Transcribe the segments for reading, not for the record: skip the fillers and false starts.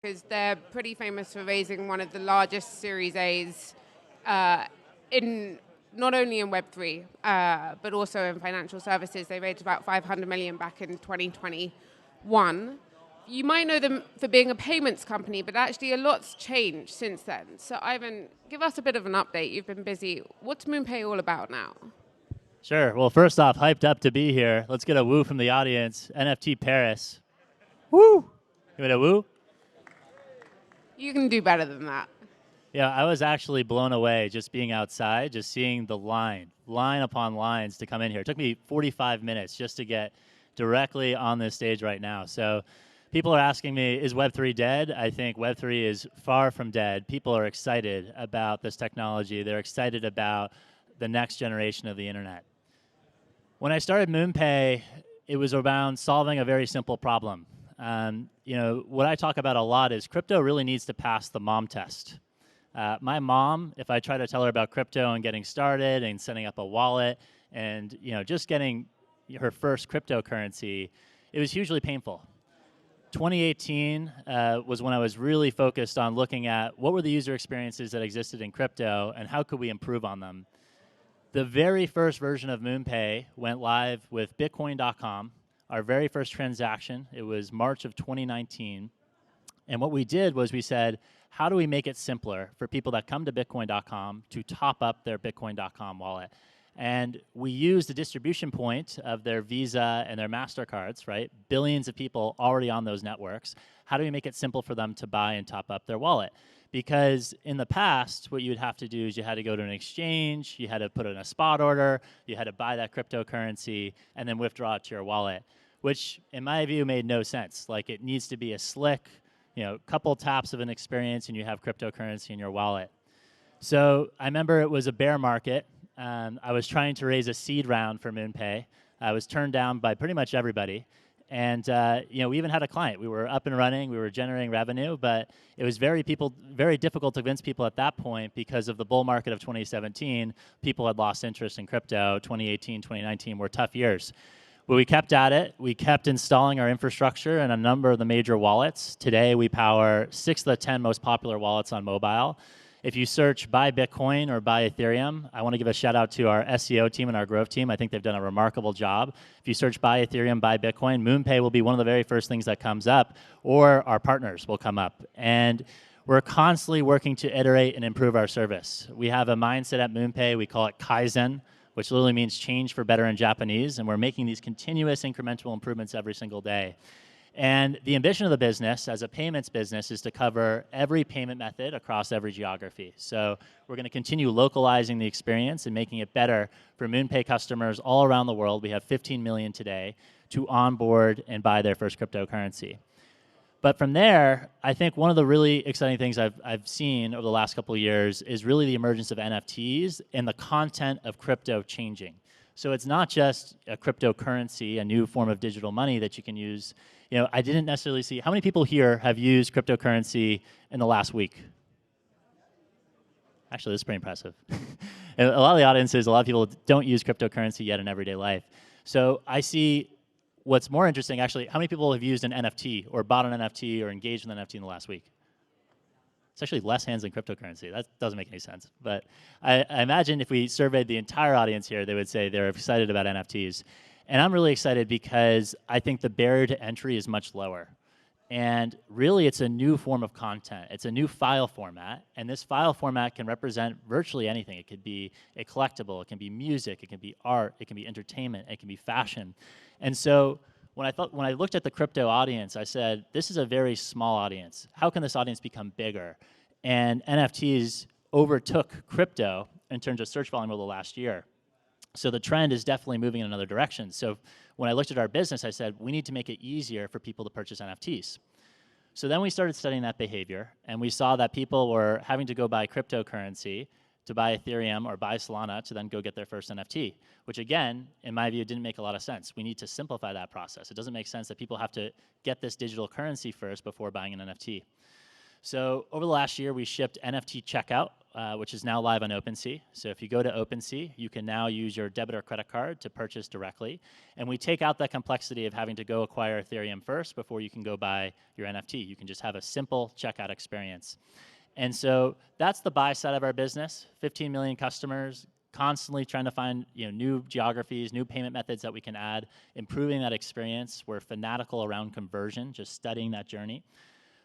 because they're pretty famous for raising one of the largest Series A's in not only in Web3, but also in financial services. They raised about 500 million back in 2021. You might know them for being a payments company, but actually a lot's changed since then. So Ivan, give us a bit of an update. You've been busy. What's Moonpay all about now? Sure. Well, first off, hyped up to be here. Let's get a woo from the audience. NFT Paris. Woo! Give it a woo. You can do better than that. Yeah, I was actually blown away just being outside, just seeing the line upon lines to come in here. It took me 45 minutes just to get directly on this stage right now. So people are asking me, is Web3 dead? I think Web3 is far from dead. People are excited about this technology. They're excited about the next generation of the internet. When I started Moonpay, it was around solving a very simple problem. What I talk about a lot is crypto really needs to pass the mom test. My mom, if I try to tell her about crypto and getting started and setting up a wallet and just getting her first cryptocurrency, it was hugely painful. 2018 was when I was really focused on looking at what were the user experiences that existed in crypto and how could we improve on them. The very first version of Moonpay went live with Bitcoin.com. Our very first transaction, it was March of 2019. And what we did was we said, how do we make it simpler for people that come to Bitcoin.com to top up their Bitcoin.com wallet? And we used the distribution point of their Visa and their MasterCards, right? Billions of people already on those networks. How do we make it simple for them to buy and top up their wallet? Because in the past, what you would have to do is you had to go to an exchange, you had to put in a spot order, you had to buy that cryptocurrency, and then withdraw it to your wallet, which in my view made no sense. Like, it needs to be a slick, couple taps of an experience and you have cryptocurrency in your wallet. So I remember it was a bear market. I was trying to raise a seed round for Moonpay. I was turned down by pretty much everybody. And we even had a client. We were up and running. We were generating revenue, but it was very difficult to convince people at that point because of the bull market of 2017. People had lost interest in crypto. 2018, 2019 were tough years. But we kept at it. We kept installing our infrastructure in a number of the major wallets. Today, we power 6 of the 10 most popular wallets on mobile. If you search buy Bitcoin or buy Ethereum, I want to give a shout out to our SEO team and our growth team. I think they've done a remarkable job. If you search buy Ethereum, buy Bitcoin, Moonpay will be one of the very first things that comes up, or our partners will come up. And we're constantly working to iterate and improve our service. We have a mindset at Moonpay, we call it Kaizen, which literally means change for better in Japanese, and we're making these continuous incremental improvements every single day. And the ambition of the business as a payments business is to cover every payment method across every geography. So we're going to continue localizing the experience and making it better for Moonpay customers all around the world. We have 15 million today to onboard and buy their first cryptocurrency. But from there, I think one of the really exciting things I've seen over the last couple of years is really the emergence of NFTs and the content of crypto changing. So it's not just a cryptocurrency, a new form of digital money that you can use. I didn't necessarily see, how many people here have used cryptocurrency in the last week? Actually, this is pretty impressive. A lot of the audiences, a lot of people don't use cryptocurrency yet in everyday life. So I see what's more interesting, actually, how many people have used an NFT or bought an NFT or engaged in an NFT in the last week? It's actually less hands than cryptocurrency. That doesn't make any sense. But I imagine if we surveyed the entire audience here, they would say they're excited about NFTs. And I'm really excited because I think the barrier to entry is much lower. And really, it's a new form of content. It's a new file format. And this file format can represent virtually anything. It could be a collectible. It can be music. It can be art. It can be entertainment. It can be fashion. And so when I looked at the crypto audience, I said, this is a very small audience. How can this audience become bigger? And NFTs overtook crypto in terms of search volume over the last year. So the trend is definitely moving in another direction. So when I looked at our business, I said, we need to make it easier for people to purchase NFTs. So then we started studying that behavior, and we saw that people were having to go buy cryptocurrency to buy Ethereum or buy Solana to then go get their first NFT, which again, in my view, didn't make a lot of sense. We need to simplify that process. It doesn't make sense that people have to get this digital currency first before buying an NFT. So over the last year, we shipped NFT checkout which is now live on OpenSea. So if you go to OpenSea, you can now use your debit or credit card to purchase directly. And we take out that complexity of having to go acquire Ethereum first before you can go buy your NFT. You can just have a simple checkout experience. And so that's the buy side of our business, 15 million customers, constantly trying to find new geographies, new payment methods that we can add, improving that experience. We're fanatical around conversion, just studying that journey.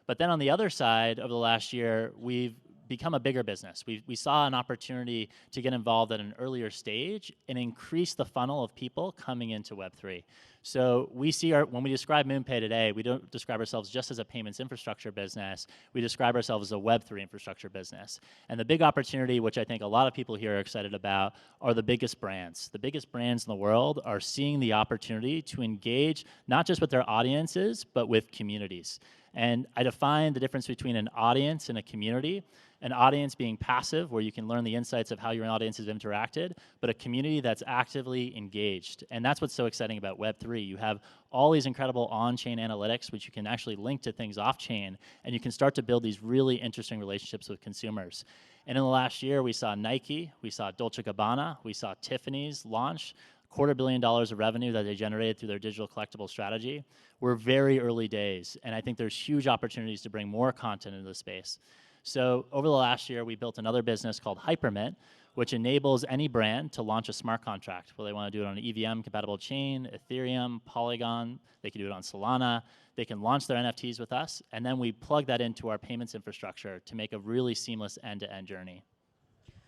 But then on the other side, over the last year, we've become a bigger business. We saw an opportunity to get involved at an earlier stage and increase the funnel of people coming into Web3. So we see when we describe Moonpay today, we don't describe ourselves just as a payments infrastructure business. We describe ourselves as a Web3 infrastructure business. And the big opportunity, which I think a lot of people here are excited about, are the biggest brands. The biggest brands in the world are seeing the opportunity to engage not just with their audiences, but with communities. And I define the difference between an audience and a community. An audience being passive, where you can learn the insights of how your audience has interacted, but a community that's actively engaged. And that's what's so exciting about Web3. You have all these incredible on-chain analytics, which you can actually link to things off-chain, and you can start to build these really interesting relationships with consumers. And in the last year, we saw Nike, we saw Dolce & Gabbana, we saw Tiffany's launch, $250 million of revenue that they generated through their digital collectible strategy. We're very early days, and I think there's huge opportunities to bring more content into the space. So over the last year, we built another business called Hypermint, which enables any brand to launch a smart contract, whether they want to do it on an EVM-compatible chain, Ethereum, Polygon. They can do it on Solana. They can launch their NFTs with us, and then we plug that into our payments infrastructure to make a really seamless end-to-end journey.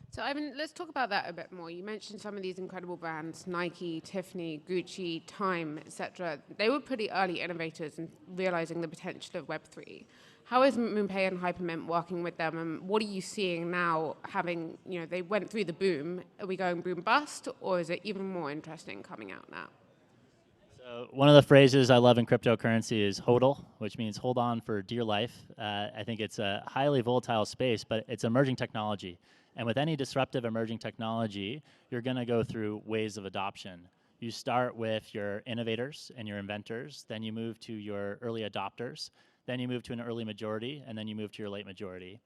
So, Ivan, let's talk about that a bit more. You mentioned some of these incredible brands, Nike, Tiffany, Gucci, Time, etc. They were pretty early innovators in realizing the potential of Web3. How is Moonpay and Hypermint working with them, and what are you seeing now, having, they went through the boom? Are we going boom bust, or is it even more interesting coming out now? So one of the phrases I love in cryptocurrency is HODL, which means hold on for dear life. I think it's a highly volatile space, but it's emerging technology. And with any disruptive emerging technology, you're going to go through waves of adoption. You start with your innovators and your inventors, then you move to your early adopters, then you move to an early majority, and then you move to your late majority.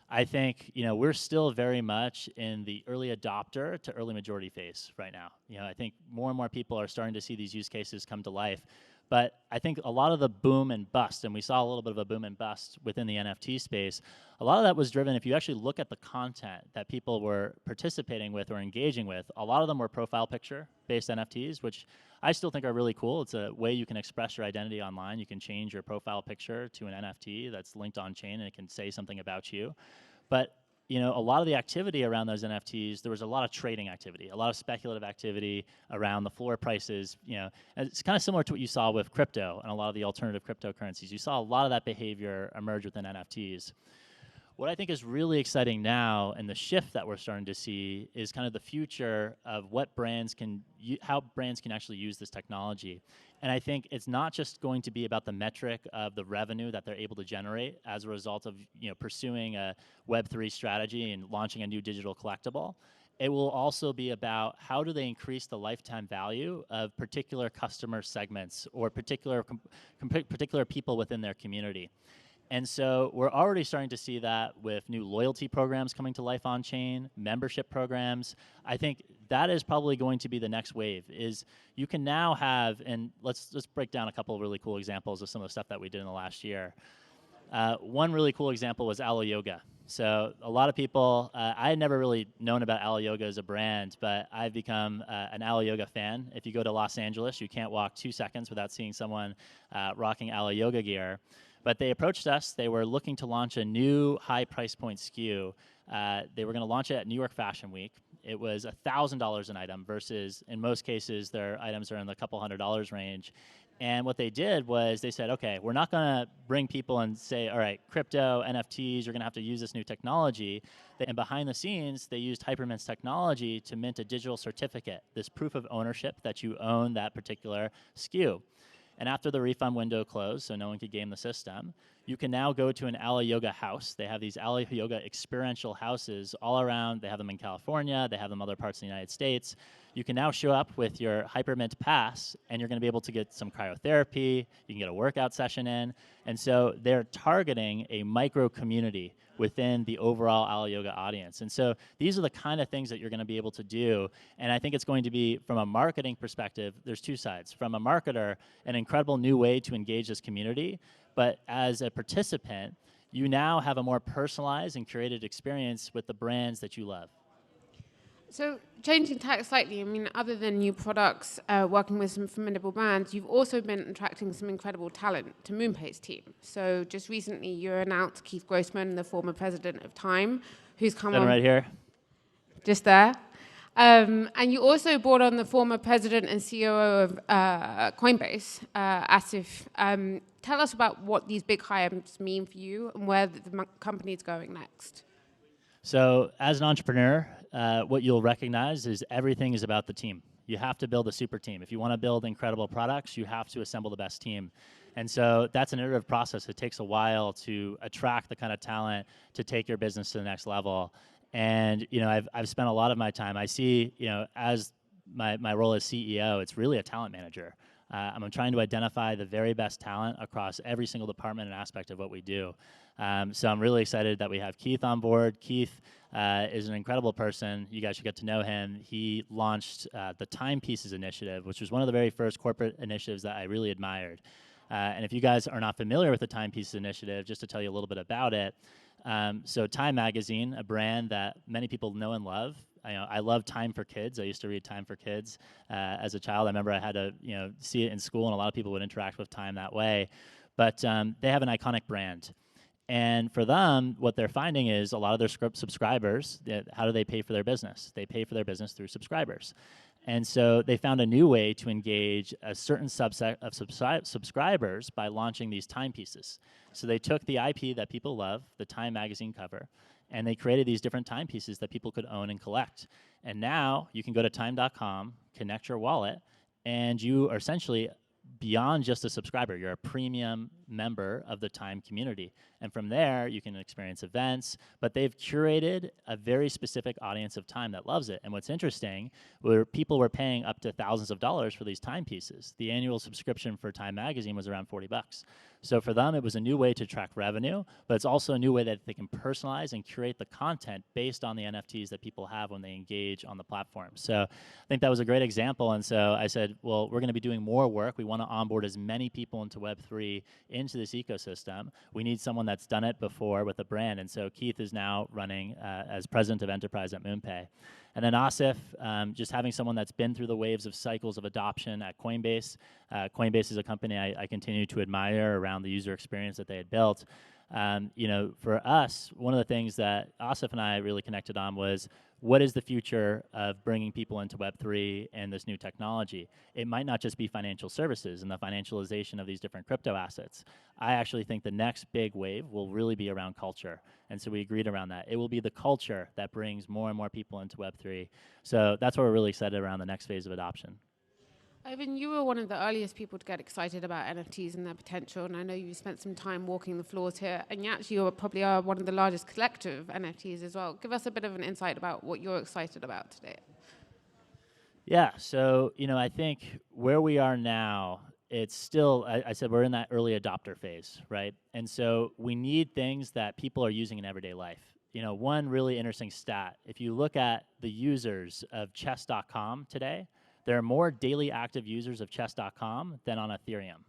I think we're still very much in the early adopter to early majority phase right now. I think more and more people are starting to see these use cases come to life. But I think a lot of the boom and bust, and we saw a little bit of a boom and bust within the NFT space, a lot of that was driven, if you actually look at the content that people were participating with or engaging with, a lot of them were profile picture-based NFTs, which I still think are really cool. It's a way you can express your identity online. You can change your profile picture to an NFT that's linked on-chain, and it can say something about you. But a lot of the activity around those NFTs, there was a lot of trading activity, a lot of speculative activity around the floor prices. And it's kind of similar to what you saw with crypto and a lot of the alternative cryptocurrencies. You saw a lot of that behavior emerge within NFTs. What I think is really exciting now, and the shift that we're starting to see, is kind of the future of what brands can, how brands can actually use this technology. And I think it's not just going to be about the metric of the revenue that they're able to generate as a result of pursuing a Web3 strategy and launching a new digital collectible. It will also be about how do they increase the lifetime value of particular customer segments or particular people within their community. And so we're already starting to see that with new loyalty programs coming to life on-chain, membership programs. I think that is probably going to be the next wave, is you can now have, and let's just break down a couple of really cool examples of some of the stuff that we did in the last year. One really cool example was Aloe Yoga. So a lot of people, I had never really known about Aloe Yoga as a brand, but I've become an Aloe Yoga fan. If you go to Los Angeles, you can't walk 2 seconds without seeing someone rocking Aloe Yoga gear. But they approached us. They were looking to launch a new high price point SKU. They were going to launch it at New York Fashion Week. It was $1,000 an item versus, in most cases, their items are in the couple $100 range. And what they did was they said, okay, we're not going to bring people and say, all right, crypto, NFTs, you're going to have to use this new technology. And behind the scenes, they used Hypermint's technology to mint a digital certificate, this proof of ownership that you own that particular SKU. And after the refund window closed, so no one could game the system, you can now go to an Ala Yoga house. They have these Ala Yoga experiential houses all around. They have them in California. They have them other parts of the United States. You can now show up with your Hypermint pass, and you're going to be able to get some cryotherapy. You can get a workout session in. And so they're targeting a micro community within the overall Ala Yoga audience. And so these are the kind of things that you're going to be able to do. And I think it's going to be, from a marketing perspective, there's two sides. From a marketer, an incredible new way to engage this community. But as a participant, you now have a more personalized and curated experience with the brands that you love. So changing tack slightly, I mean, other than new products, working with some formidable brands, you've also been attracting some incredible talent to Moonpay's team. So just recently, you announced Keith Grossman, the former president of Time, who's come on right here, just there. And you also brought on the former president and COO of Coinbase, Asif. Tell us about what these big hires mean for you and where the company is going next. So as an entrepreneur, what you'll recognize is everything is about the team. You have to build a super team. If you want to build incredible products, you have to assemble the best team. And so that's an iterative process. It takes a while to attract the kind of talent to take your business to the next level. And I've spent a lot of my time. I see, as my role as CEO, it's really a talent manager. I'm trying to identify the very best talent across every single department and aspect of what we do. So I'm really excited that we have Keith on board. Keith is an incredible person. You guys should get to know him. He launched the Timepieces initiative, which was one of the very first corporate initiatives that I really admired. And if you guys are not familiar with the Timepieces initiative, just to tell you a little bit about it, so Time Magazine, a brand that many people know and love. I love Time for Kids. I used to read Time for Kids as a child. I remember I had to see it in school, and a lot of people would interact with Time that way. But they have an iconic brand. And for them, what they're finding is a lot of their subscribers, how do they pay for their business? They pay for their business through subscribers. And so they found a new way to engage a certain subset of subscribers by launching these timepieces. So they took the IP that people love, the Time magazine cover, and they created these different timepieces that people could own and collect. And now you can go to time.com, connect your wallet, and you are essentially beyond just a subscriber. You're a premium member of the Time community. And from there, you can experience events, but they've curated a very specific audience of Time that loves it. And what's interesting, where people were paying up to thousands of dollars for these timepieces. The annual subscription for Time magazine was around $40. So for them, it was a new way to track revenue, but it's also a new way that they can personalize and curate the content based on the NFTs that people have when they engage on the platform. So I think that was a great example. And so I said, well, we're going to be doing more work. We want to onboard as many people into Web3 into this ecosystem. We need someone that's done it before with a brand. And so Keith is now running as president of enterprise at Moonpay. And then Asif, just having someone that's been through the waves of cycles of adoption at Coinbase. Coinbase is a company I continue to admire around the user experience that they had built. For us, one of the things that Asif and I really connected on was, what is the future of bringing people into Web3 and this new technology? It might not just be financial services and the financialization of these different crypto assets. I actually think the next big wave will really be around culture. And so we agreed around that. It will be the culture that brings more and more people into Web3. So that's what we're really excited around the next phase of adoption. Ivan, you were one of the earliest people to get excited about NFTs and their potential, and I know you spent some time walking the floors here, and you actually probably are one of the largest collectors of NFTs as well. Give us a bit of an insight about what you're excited about today. Yeah, so I think where we are now, it's still, I said we're in that early adopter phase, right? And so we need things that people are using in everyday life. One really interesting stat, if you look at the users of chess.com today, there are more daily active users of chess.com than on Ethereum.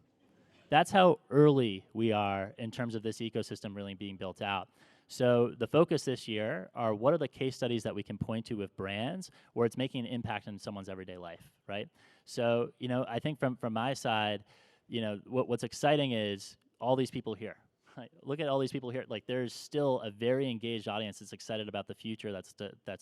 That's how early we are in terms of this ecosystem really being built out. So the focus this year are, what are the case studies that we can point to with brands where it's making an impact in someone's everyday life, right? So, I think from my side, what's exciting is all these people here. Look at all these people here. Like, there's still a very engaged audience that's excited about the future that's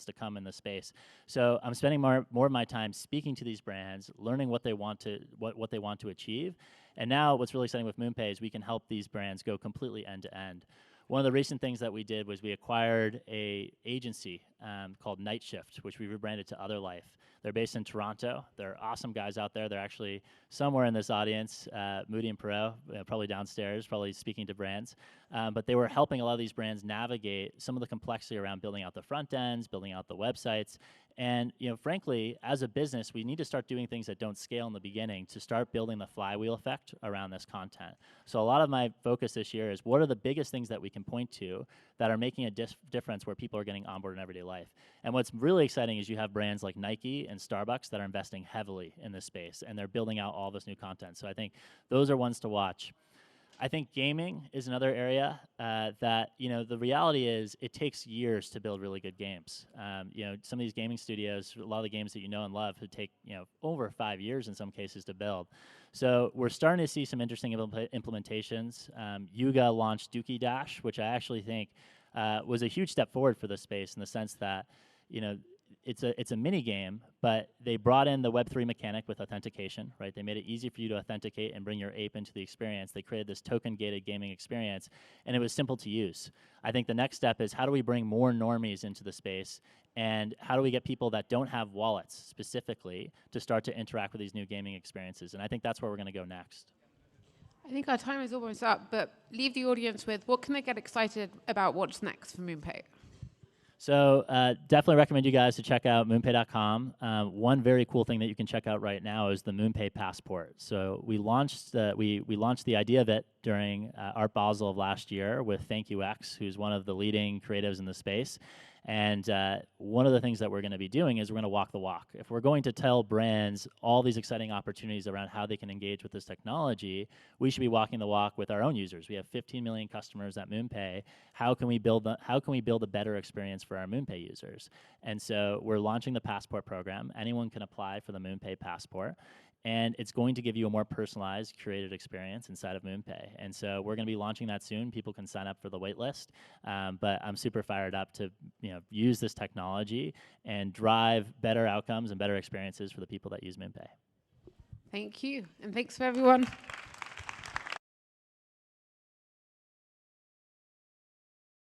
to come in the space. So I'm spending more of my time speaking to these brands, learning what they want to achieve. And now what's really exciting with Moonpay is we can help these brands go completely end to end. one of the recent things that we did was we acquired a agency called Night Shift, which we rebranded to Other Life. They're based in Toronto. They're awesome guys out there. They're actually somewhere in this audience, Moody and Perot, probably downstairs, probably speaking to brands. But they were helping a lot of these brands navigate some of the complexity around building out the front ends, building out the websites. And frankly, as a business, we need to start doing things that don't scale in the beginning to start building the flywheel effect around this content. So a lot of my focus this year is what are the biggest things that we can point to that are making a difference where people are getting on board in everyday life. And what's really exciting is you have brands like Nike and Starbucks that are investing heavily in this space, and they're building out all this new content. So I think those are ones to watch. I think gaming is another area that, the reality is it takes years to build really good games. Some of these gaming studios, a lot of the games that you know and love, would take, over 5 years in some cases to build. So we're starting to see some interesting implementations. Yuga launched Dookie Dash, which I actually think was a huge step forward for this space in the sense that, it's a mini game, but they brought in the Web3 mechanic with authentication, right? They made it easy for you to authenticate and bring your ape into the experience. They created this token-gated gaming experience, and it was simple to use. I think the next step is how do we bring more normies into the space, and how do we get people that don't have wallets specifically to start to interact with these new gaming experiences? And I think that's where we're going to go next. I think our time is almost up, but leave the audience with what can they get excited about what's next for Moonpay? So definitely recommend you guys to check out moonpay.com. One very cool thing that you can check out right now is the Moonpay Passport. So we launched we launched the idea of it during Art Basel of last year with ThankYouX, who's one of the leading creatives in the space. And one of the things that we're going to be doing is we're going to walk the walk. If we're going to tell brands all these exciting opportunities around how they can engage with this technology, we should be walking the walk with our own users. We have 15 million customers at Moonpay. How can we build a better experience for our Moonpay users? And so we're launching the Passport program. Anyone can apply for the Moonpay Passport. And it's going to give you a more personalized, curated experience inside of Moonpay. And so we're going to be launching that soon. People can sign up for the wait list. But I'm super fired up to use this technology and drive better outcomes and better experiences for the people that use Moonpay. Thank you. And thanks for everyone.